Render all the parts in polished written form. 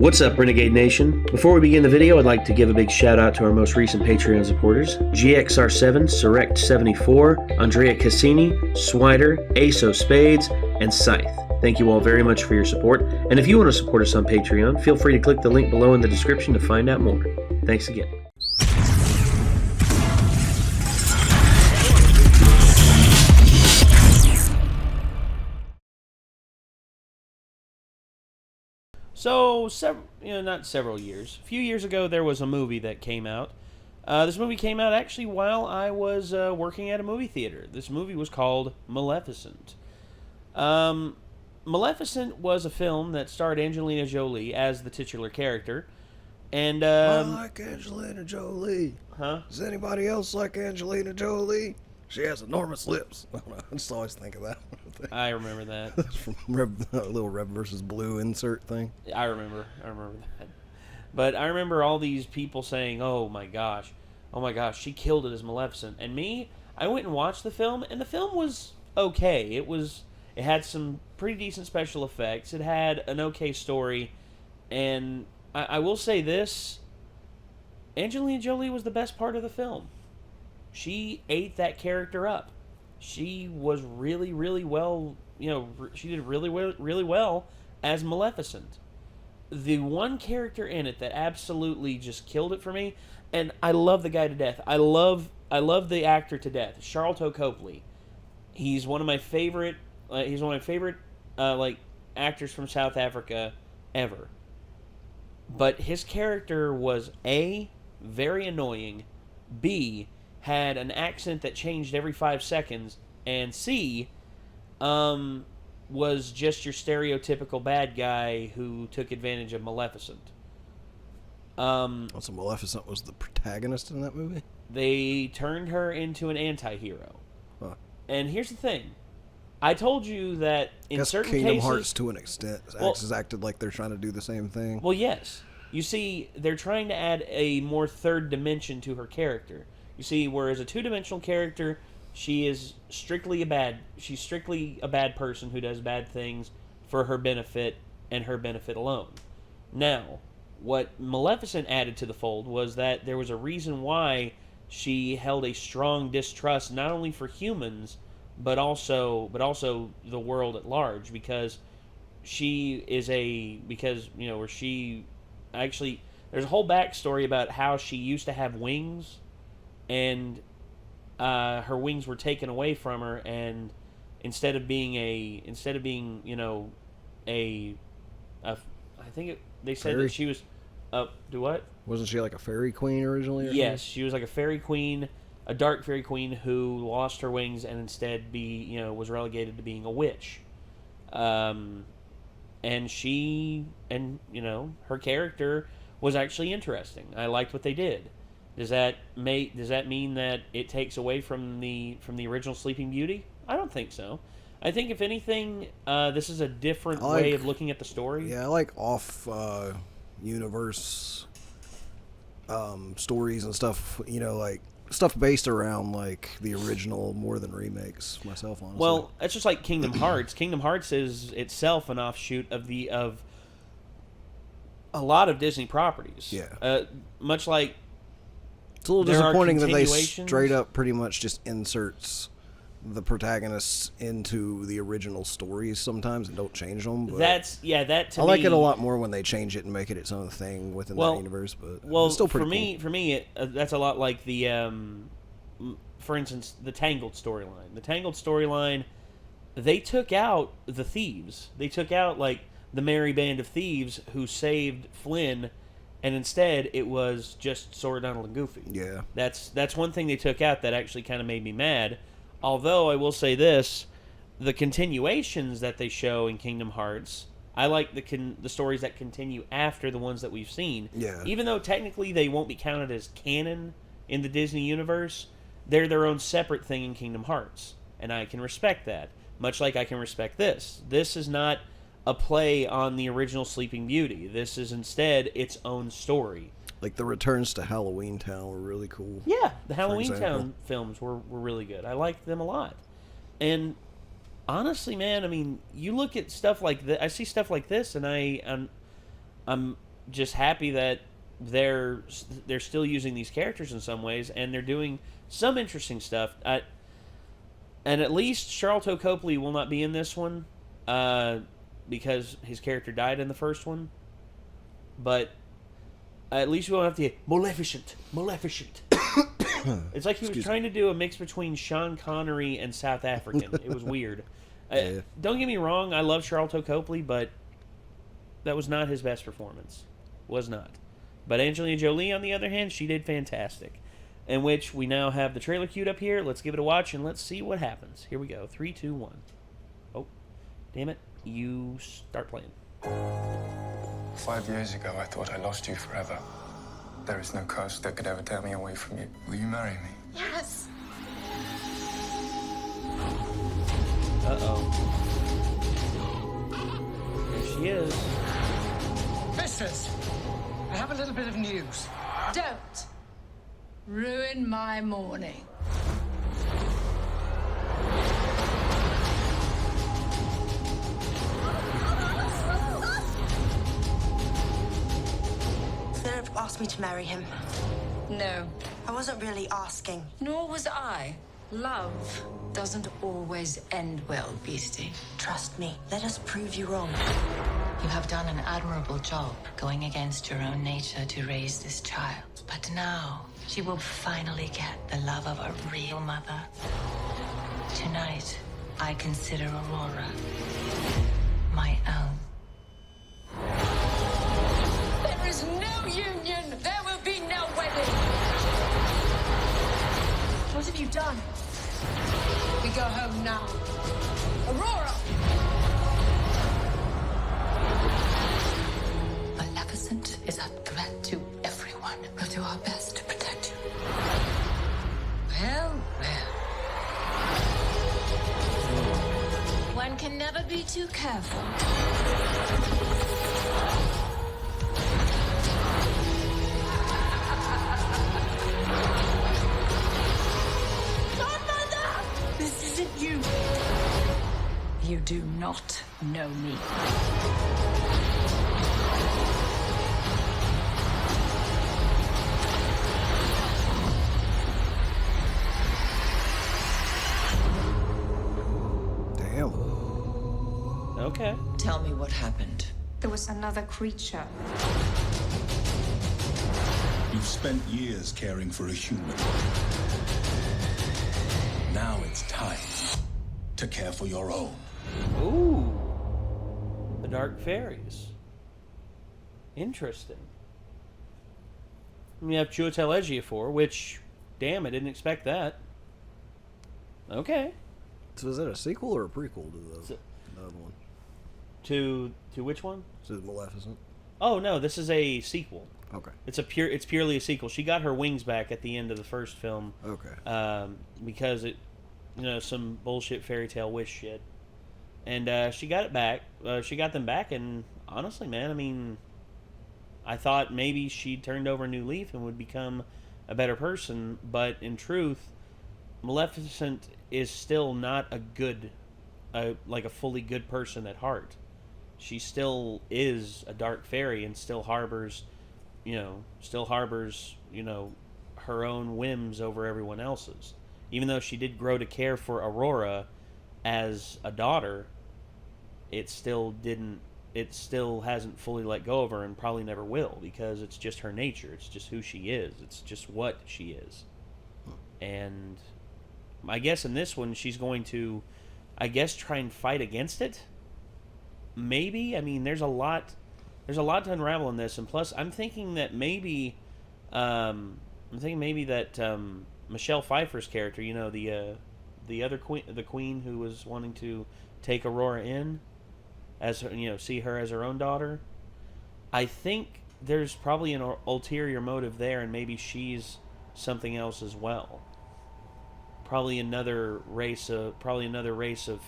What's up, Renegade Nation? Before we begin the video, I'd like to give a big shout out to our most recent Patreon supporters: GXR7, Surrect74, Andrea Cassini, Swider, Aso Spades, and Scythe. Thank you all very much for your support, and if you want to support us on Patreon, feel free to click the link below in the description to find out more. Thanks again. So, not several years. A few years ago, there was a movie that came out. This movie came out actually while I was working at a movie theater. This movie was called Maleficent. Maleficent was a film that starred Angelina Jolie as the titular character. And I like Angelina Jolie. Huh? Does anybody else like Angelina Jolie? She has enormous lips. I just always think of that. I remember that. That's from little Red versus Blue insert thing. I remember that. But I remember all these people saying, oh my gosh, she killed it as Maleficent. And me, I went and watched the film, and the film was okay. It had some pretty decent special effects. It had an okay story. And I will say this, Angelina Jolie was the best part of the film. She ate that character up. She was really, really well, she did really well as Maleficent. The one character in it that absolutely just killed it for me, and I love the guy to death. I love the actor to death, Sharlto Copley. He's one of my favorite. Actors from South Africa ever. But his character was A, very annoying, B, had an accent that changed every 5 seconds, and C, was just your stereotypical bad guy who took advantage of Maleficent. So Maleficent was the protagonist in that movie? They turned her into an anti-hero. Huh. And here's the thing. I told you that in certain Kingdom cases... Hearts, to an extent, has acted like they're trying to do the same thing. Well, yes. You see, they're trying to add a more third dimension to her character. You see, whereas a two-dimensional character, she's strictly a bad person who does bad things for her benefit and her benefit alone. Now, what Maleficent added to the fold was that there was a reason why she held a strong distrust not only for humans but also the world at large, because there's a whole backstory about how she used to have wings, and her wings were taken away from her, and instead of being they said fairy? that she was do what? Wasn't she like a fairy queen originally? Yes, she was like a fairy queen, a dark fairy queen who lost her wings and instead was relegated to being a witch. And her character was actually interesting. I liked what they did. Does that mean that it takes away from the original Sleeping Beauty? I don't think so. I think if anything, this is a different way of looking at the story. Yeah, I like universe stories and stuff. Like stuff based around like the original more than remakes. Myself, honestly. Well, it's just like Kingdom Hearts. Kingdom Hearts is itself an offshoot of a lot of Disney properties. Yeah. Much like. It's a little disappointing that they straight up pretty much just inserts the protagonists into the original stories sometimes and don't change them. But I like it a lot more when they change it and make it its own thing within that universe. But it's still pretty cool. For me, that's a lot like for instance, the Tangled storyline. The Tangled storyline, they took out the thieves. They took out like the merry band of thieves who saved Flynn. And instead, it was just Sora, Donald, and Goofy. Yeah. That's one thing they took out that actually kind of made me mad. Although, I will say this, the continuations that they show in Kingdom Hearts, I like the stories that continue after the ones that we've seen. Yeah. Even though technically they won't be counted as canon in the Disney universe, they're their own separate thing in Kingdom Hearts. And I can respect that. Much like I can respect this. This is not a play on the original Sleeping Beauty. This is instead its own story. Like the returns to Halloween Town were really cool. Yeah, the Halloween Town films were really good. I liked them a lot. And honestly, man, I mean, you look at stuff like this. I see stuff like this, and I'm just happy that they're still using these characters in some ways, and they're doing some interesting stuff. And at least Sharlto Copley will not be in this one, because his character died in the first one. But at least we won't have to get Maleficent. It's like he was trying to do a mix between Sean Connery and South African. It was weird. Yeah. Don't get me wrong, I love Sharlto Copley, but that was not his best performance. Was not. But Angelina Jolie, on the other hand, she did fantastic. In which we now have the trailer queued up here. Let's give it a watch and let's see what happens. Here we go. 3, 2, 1. Oh, damn it. You start playing. 5 years ago, I thought I lost you forever. There is no curse that could ever tear me away from you. Will you marry me? Yes. Uh-oh. There she is. Mistress, I have a little bit of news. Don't ruin my morning. Philip asked me to marry him. No, I wasn't really asking. nor was I. Love doesn't always end well, Beastie. Trust me. Let us prove you wrong. You have done an admirable job going against your own nature to raise this child. But now, she will finally get the love of a real mother. Tonight, I consider Aurora my own. There is no union. There will be no wedding. What have you done? We go home now. Aurora! Maleficent is a threat to everyone. We'll do our best to protect you. Well. One can never be too careful. This isn't you. You do not know me. Damn. Okay. Tell me what happened. There was another creature. You've spent years caring for a human. Now it's time to care for your own. Ooh. The Dark Fairies. Interesting. We have Chiwetel Ejiofor, which, damn, I didn't expect that. Okay. So is that a sequel or a prequel to the other one? To which one? To Maleficent? Oh no, this is a sequel. Okay. It's purely a sequel. She got her wings back at the end of the first film. Okay. Because it, some bullshit fairy tale wish shit, and she got it back. She got them back, and honestly, man, I mean, I thought maybe she turned over a new leaf and would become a better person, but in truth, Maleficent is still not a good, like a fully good person at heart. She still is a dark fairy and still harbors, her own whims over everyone else's. Even though she did grow to care for Aurora as a daughter, it still hasn't fully let go of her and probably never will, because it's just her nature. It's just who she is. It's just what she is. And I guess in this one, she's going to, try and fight against it. Maybe. I mean, there's a lot to unravel in this, and plus, I'm thinking that maybe, Michelle Pfeiffer's character, the other queen, the queen who was wanting to take Aurora in, as see her as her own daughter. I think there's probably an ulterior motive there, and maybe she's something else as well. Probably another race of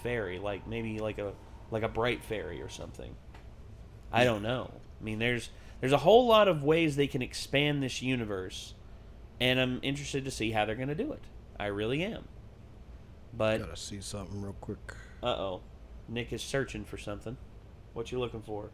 fairy, like maybe like a bright fairy or something. I don't know. I mean, there's a whole lot of ways they can expand this universe, and I'm interested to see how they're going to do it. I really am. But gotta see something real quick. Uh-oh. Nick is searching for something. What you looking for?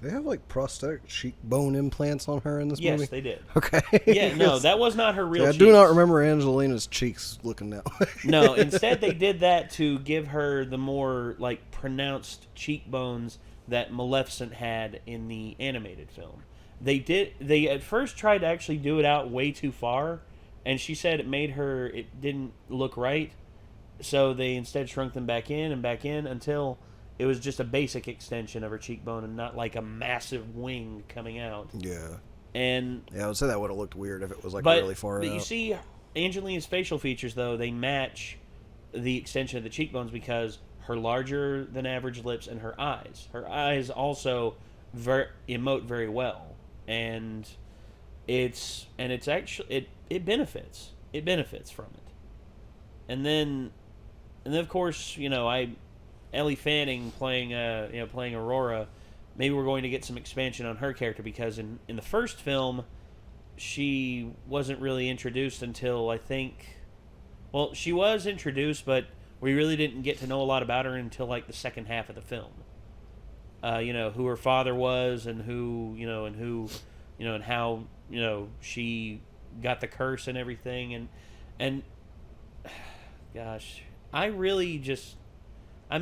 They have like prosthetic cheekbone implants on her in this movie? Yes, they did. Okay. Yeah, no, that was not her real cheeks. I do not remember Angelina's cheeks looking that way. No, instead they did that to give her the more like pronounced cheekbones that Maleficent had in the animated film. They at first tried to actually do it out way too far, and she said it didn't look right. So they instead shrunk them back in until it was just a basic extension of her cheekbone and not like a massive wing coming out. Yeah. And I would say that would have looked weird if it was like really far out. But you see, Angelina's facial features, though, they match the extension of the cheekbones because her larger than average lips and her eyes. Her eyes also emote very well. And it's actually it benefits. It benefits from it. And then of course, Ellie Fanning playing Aurora, maybe we're going to get some expansion on her character because in the first film she wasn't really introduced until she was introduced, but we really didn't get to know a lot about her until like the second half of the film. Who her father was and and how she got the curse and everything and gosh, I'm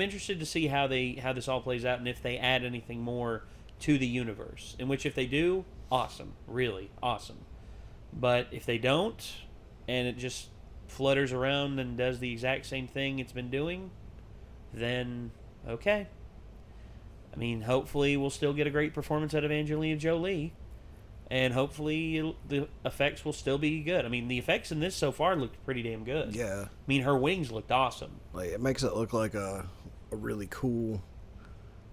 interested to see how this all plays out and if they add anything more to the universe. In which, if they do, awesome, really awesome. But if they don't, and it just flutters around and does the exact same thing it's been doing, then okay. I mean, hopefully we'll still get a great performance out of Angelina Jolie, and hopefully the effects will still be good. I mean, the effects in this so far looked pretty damn good. Yeah. I mean, her wings looked awesome. Like, it makes it look like a really cool,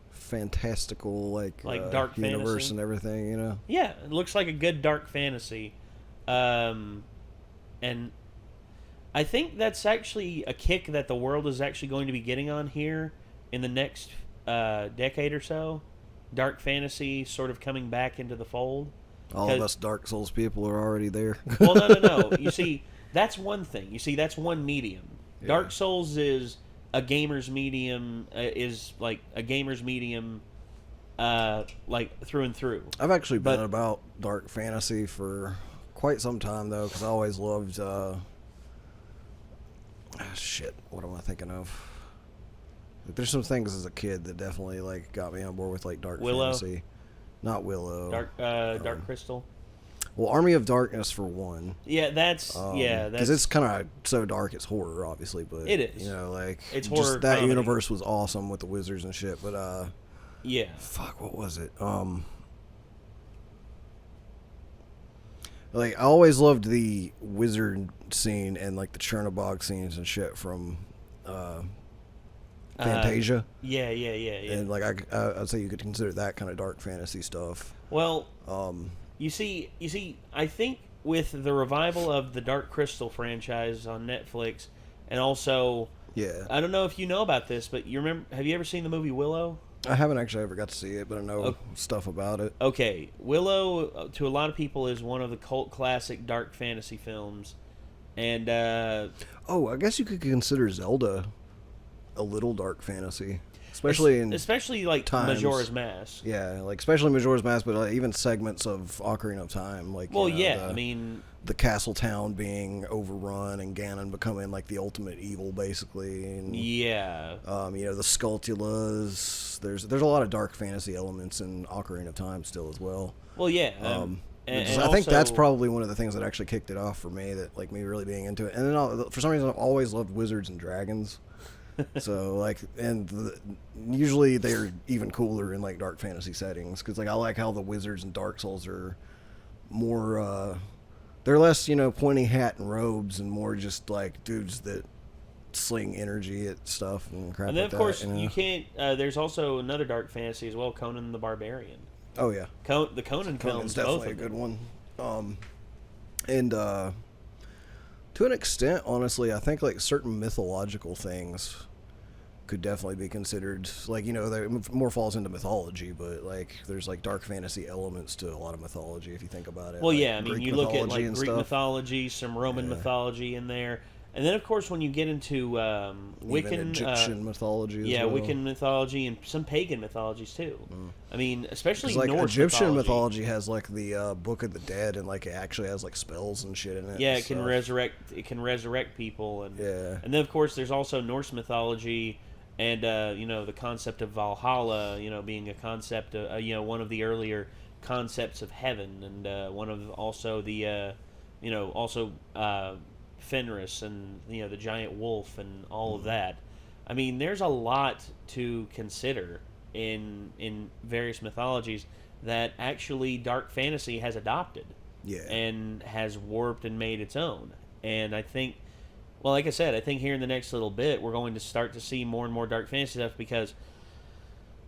fantastical, like dark universe fantasy and everything, Yeah, it looks like a good dark fantasy. And I think that's actually a kick that the world is actually going to be getting on here in the next decade or so. Dark fantasy sort of coming back into the fold. All of us Dark Souls people are already there. Well, no. You see, that's one thing. You see, that's one medium. Yeah. Dark Souls is a gamer's medium, like through and through. I've actually been about dark fantasy for quite some time, though, because I always loved... what am I thinking of? Like, there's some things as a kid that definitely like got me on board with like dark fantasy. Not Willow. Dark Crystal. Well, Army of Darkness for one. Yeah, that's because it's kind of so dark. It's horror, obviously, but it is. It's horror. Just that comedy. Universe was awesome with the wizards and shit. But yeah. Fuck, what was it? Like I always loved the wizard scene and like the Chernobog scenes and shit from Fantasia. Yeah. And like I'd say you could consider that kind of dark fantasy stuff. Well, you see, I think with the revival of the Dark Crystal franchise on Netflix, and also, I don't know if you know about this, but have you ever seen the movie Willow? I haven't actually ever got to see it, but I know stuff about it. Okay, Willow, to a lot of people, is one of the cult classic dark fantasy films, and I guess you could consider Zelda a little dark fantasy, especially like times. Majora's Mask. Yeah, like especially Majora's Mask, but like even segments of Ocarina of Time. Like, I mean, the castle town being overrun and Ganon becoming like the ultimate evil, basically. And, the Skulltulas. There's a lot of dark fantasy elements in Ocarina of Time still as well. Well, yeah. And I think that's probably one of the things that actually kicked it off for me, that like me really being into it. And then for some reason I've always loved wizards and dragons. So like, usually they're even cooler in like dark fantasy settings, because like I like how the wizards in Dark Souls are more they're less pointy hat and robes and more just like dudes that sling energy at stuff and crap. And then like of course that, you can't there's also another dark fantasy as well, Conan the Barbarian. Oh yeah, the Conan films, definitely both a good one. And to an extent, honestly, I think like certain mythological things could definitely be considered, like, that more falls into mythology, but like there's like dark fantasy elements to a lot of mythology if you think about it. Well, like I mean, you look at like Greek stuff. mythology, some Roman mythology in there. And then, of course, when you get into Wiccan... Egyptian mythology as well. Wiccan mythology and some pagan mythologies, too. I mean, especially like Norse Egyptian mythology has, like, the Book of the Dead, and, like, it actually has, like, spells and shit in it. Yeah, it can resurrect people. And then, of course, there's also Norse mythology and, the concept of Valhalla, being a concept, one of the earlier concepts of heaven, and one of also the, Fenris and the giant wolf and all of that. I mean, there's a lot to consider in various mythologies that actually dark fantasy has adopted, and has warped and made its own. And I think, well, like I said, I think here in the next little bit we're going to start to see more and more dark fantasy stuff, because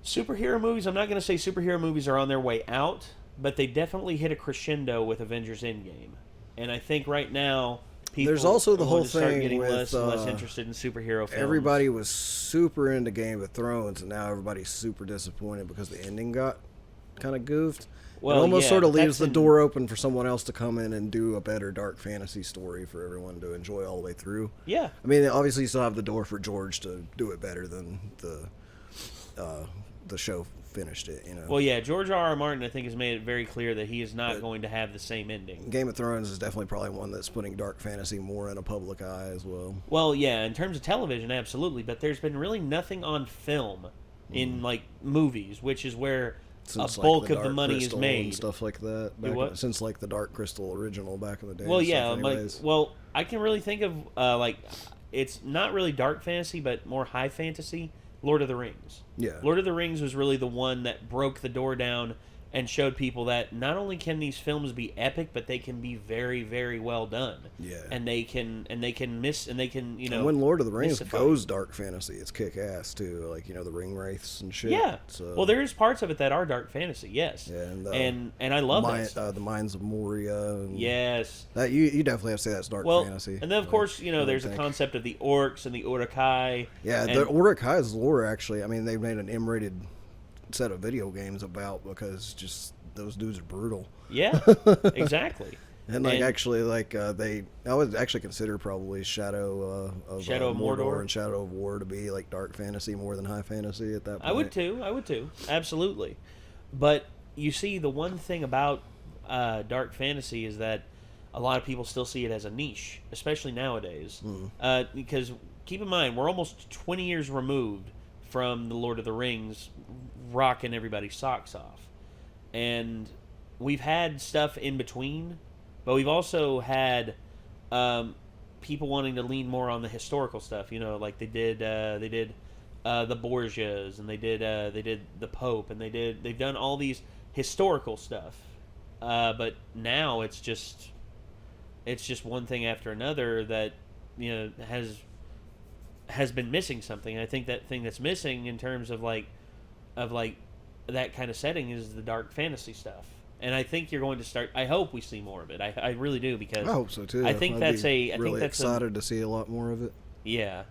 superhero movies, I'm not going to say superhero movies are on their way out, but they definitely hit a crescendo with Avengers Endgame. And I think right now there's also the whole thing getting with less and less interested in superhero films. Everybody was super into Game of Thrones, and now everybody's super disappointed because the ending got kind of goofed. Well, it almost sort of leaves the door open for someone else to come in and do a better dark fantasy story for everyone to enjoy all the way through. Yeah. I mean, obviously you still have the door for George to do it better than the show finished it, Well, yeah, George R.R. Martin, I think, has made it very clear that he is not going to have the same ending. Game of Thrones is definitely probably one that's putting dark fantasy more in a public eye as well. Well, yeah, in terms of television, absolutely, but there's been really nothing on film in, like, movies, which is where since, a bulk of the money is made. And stuff like that. Since, like, the Dark Crystal original back in the day. Well, yeah, I can really think of, it's not really dark fantasy, but more high fantasy. Lord of the Rings. Yeah. Lord of the Rings was really the one that broke the door down and showed people that not only can these films be epic, but they can be very, very well done. Yeah. And they can and when Lord of the Rings goes dark fantasy, it's kick ass too. Like, the ring wraiths and shit. Yeah. So, well, there's parts of it that are dark fantasy, yes. Yeah, and I love that stuff. The Mines of Moria. And yes. That you definitely have to say that's dark fantasy. And then of course, there's a concept of the orcs and the Uruk-hai. Yeah, the Uruk-hai's lore actually. I mean, they made an M-rated set of video games about, because just those dudes are brutal. Yeah, exactly. And actually, I would actually consider probably Shadow of Mordor and Shadow of War to be like dark fantasy more than high fantasy at that point. I would too, absolutely. But you see, the one thing about dark fantasy is that a lot of people still see it as a niche, especially nowadays. Because keep in mind, we're almost 20 years removed from the Lord of the Rings rocking everybody's socks off. And we've had stuff in between, but we've also had people wanting to lean more on the historical stuff. Like they did the Borgias, and they did the Pope, and they've done all these historical stuff. But now it's just one thing after another that has been missing something. I think that thing that's missing in terms of that kind of setting is the dark fantasy stuff. And I think you're going to start. I hope we see more of it. I really do, because I hope so too. I think I'm excited to see a lot more of it. Yeah,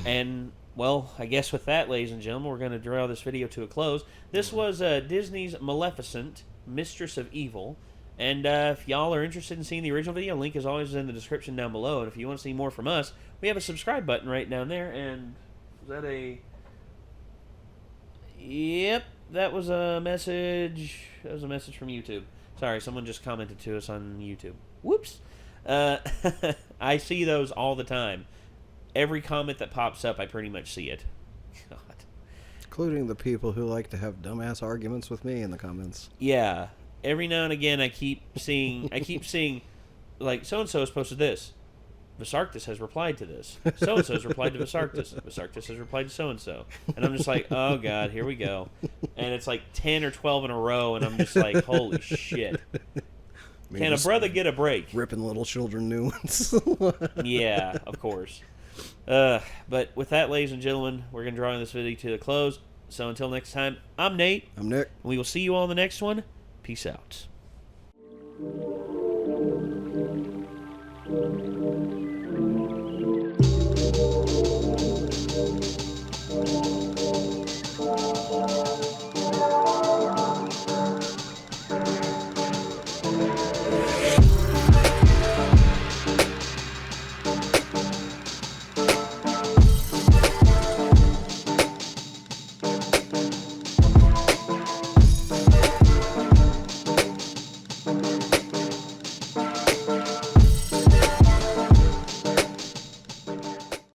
and well, I guess with that, ladies and gentlemen, we're going to draw this video to a close. This was Disney's Maleficent, Mistress of Evil. And if y'all are interested in seeing the original video, link is always in the description down below. And if you want to see more from us, we have a subscribe button right down there. And was that a... Yep, that was a message. That was a message from YouTube. Sorry, someone just commented to us on YouTube. Whoops. I see those all the time. Every comment that pops up, I pretty much see it. God. Including the people who like to have dumbass arguments with me in the comments. Yeah. Every now and again, I keep seeing, like, so-and-so has posted this. Visarctus has replied to this. So-and-so has replied to Visarctus. Visarctus has replied to so-and-so. And I'm just like, oh, God, here we go. And it's like 10 or 12 in a row, and I'm just like, holy shit. Can a brother get a break? Ripping little children new ones. Yeah, of course. But with that, ladies and gentlemen, we're going to draw this video to a close. So until next time, I'm Nate. I'm Nick. We will see you all in the next one. Peace out.